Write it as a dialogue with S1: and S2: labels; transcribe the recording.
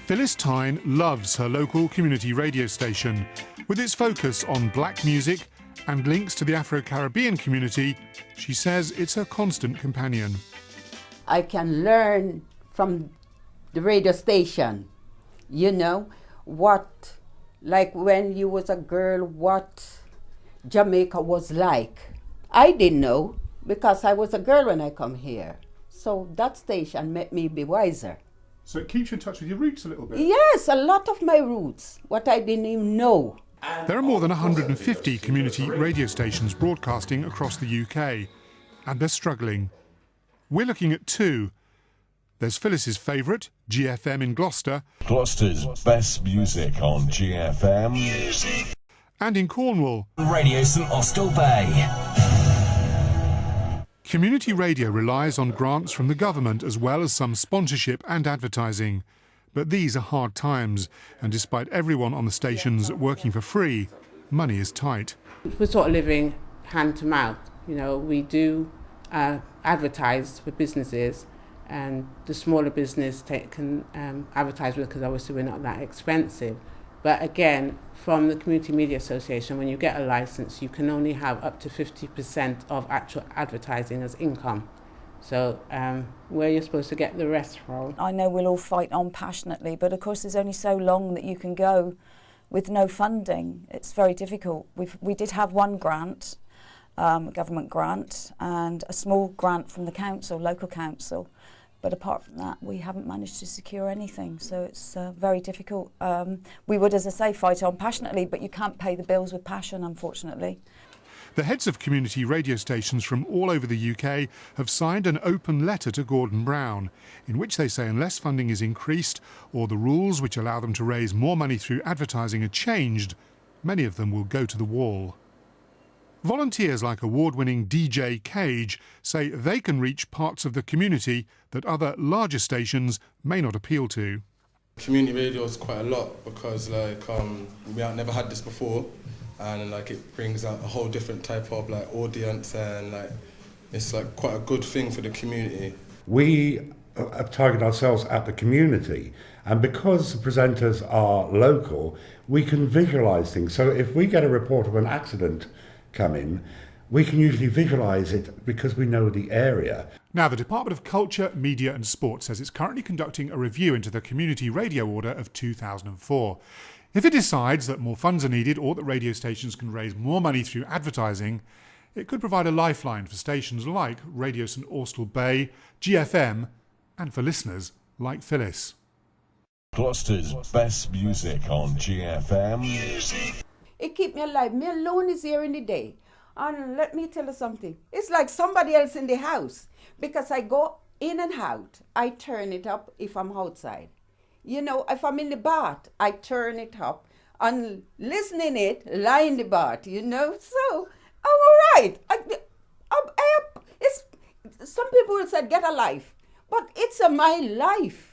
S1: Phyllis Tyne loves her local community radio station. With its focus on black music and links to the Afro-Caribbean community, she says it's her constant companion.
S2: I can learn from the radio station, you know, what, like when you was a girl, what Jamaica was like. I didn't know because I was a girl when I come here. So that station made me be wiser.
S1: So it keeps you in touch with your roots a little bit?
S2: Yes, a lot of my roots, what I didn't even know.
S1: There are more than 150 community radio stations broadcasting across the UK, and they're struggling. We're looking at two. There's Phyllis's favourite, GFM in Gloucester.
S3: Gloucester's best music on GFM.
S1: And in Cornwall.
S4: Radio St Austell Bay.
S1: Community radio relies on grants from the government as well as some sponsorship and advertising. But these are hard times, and despite everyone on the stations working for free, money is tight.
S5: We're sort of living hand to mouth. You know, we do advertise for businesses, and the smaller business can advertise with, because obviously we're not that expensive. But again, from the Community Media Association, when you get a licence, you can only have up to 50% of actual advertising as income. So where you're supposed to get the rest from.
S6: I know we'll all fight on passionately, but of course there's only so long that you can go with no funding. It's very difficult. We did have one grant, a government grant, and a small grant from the council, local council. But apart from that, we haven't managed to secure anything, so it's very difficult. We would, as I say, fight on passionately, but you can't pay the bills with passion, unfortunately.
S1: The heads of community radio stations from all over the UK have signed an open letter to Gordon Brown, in which they say unless funding is increased or the rules which allow them to raise more money through advertising are changed, many of them will go to the wall. Volunteers like award-winning DJ Cage say they can reach parts of the community that other larger stations may not appeal to.
S7: Community radio is quite a lot because we have never had this before, and it brings out a whole different type of audience, and it's quite a good thing for the community.
S8: We target ourselves at the community, and because the presenters are local, we can visualise things. So if we get a report of an accident come in, we can usually visualise it because we know the area.
S1: Now, the Department of Culture, Media and Sport says it's currently conducting a review into the Community Radio Order of 2004. If it decides that more funds are needed or that radio stations can raise more money through advertising, it could provide a lifeline for stations like Radio St Austell Bay, GFM, and for listeners like Phyllis.
S3: Gloucester's best music on GFM.
S2: It keeps me alive. Me alone is here in the day. And let me tell you something. It's like somebody else in the house. Because I go in and out. I turn it up if I'm outside. You know, if I'm in the bath, I turn it up. And listening it, lie in the bath, you know. So, I'm all right. Some people will say, get a life. But it's my life.